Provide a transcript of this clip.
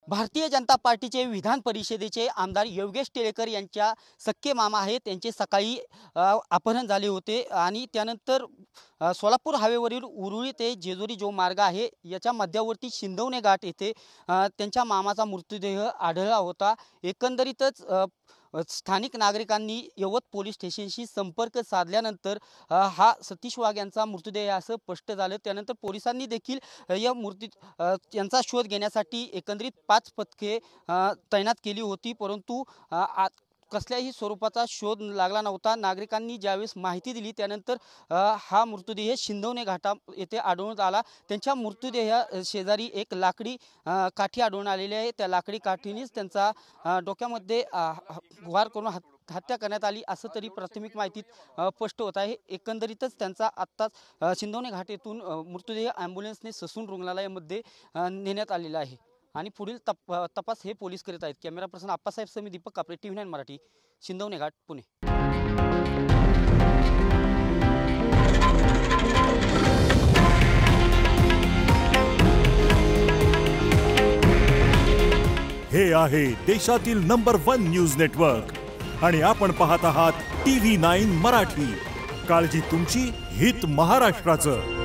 भारतीय जनता पार्टीचे विधान परिषदेचे आमदार योगेश टिळेकर यांच्या सख्खे मामा आहेत. त्यांचे सकाळी अपहरण झाले होते आणि त्यानंतर सोलापूर हायवेवरील उरुळी ते जेजुरी जो मार्ग आहे याच्या मध्यावर्ती शिंदवणे घाट येथे त्यांच्या मामाचा मृतदेह आढळला होता. एकंदरीतच स्थानिक नागरिकांनी यवत पोलीस स्टेशनशी संपर्क साधल्यानंतर हा सतीश वाघ यांचा मृतदेह असं स्पष्ट झालं. त्यानंतर पोलिसांनी देखील या यांचा शोध घेण्यासाठी एकंदरीत 5 पथके तैनात केली होती, परंतु कसल्याही स्वरूपाचा शोध लागला नव्हता. नागरिकांनी ज्यावेळेस माहिती दिली त्यानंतर हा मृतदेह शिंदवणे घाटा येथे आढळून आला. त्यांच्या मृतदेहा शेजारी एक लाकडी काठी आढळून आलेली आहे. त्या लाकडी काठीनेच त्यांचा डोक्यामध्ये वार करून हत्या करण्यात आली असं तरी प्राथमिक माहितीत स्पष्ट होत आहे. एकंदरीतच त्यांचा आत्ताच शिंदवणे घाट येथून मृतदेह ॲम्ब्युलन्सने ससून रुग्णालयामध्ये नेण्यात आलेला आहे आणि पुढील तपास हे पोलीस करीत आहेत. कॅमेरा पर्सन आप्पासाहेब समी, दीपक कापरे, TV9 मराठी, शिंदवणे घाट, पुणे. हे आहे देशातील नंबर 1 न्यूज नेटवर्क आणि आपण पाहत आहात TV9 मराठी. काळजी तुमची, हित महाराष्ट्राचं.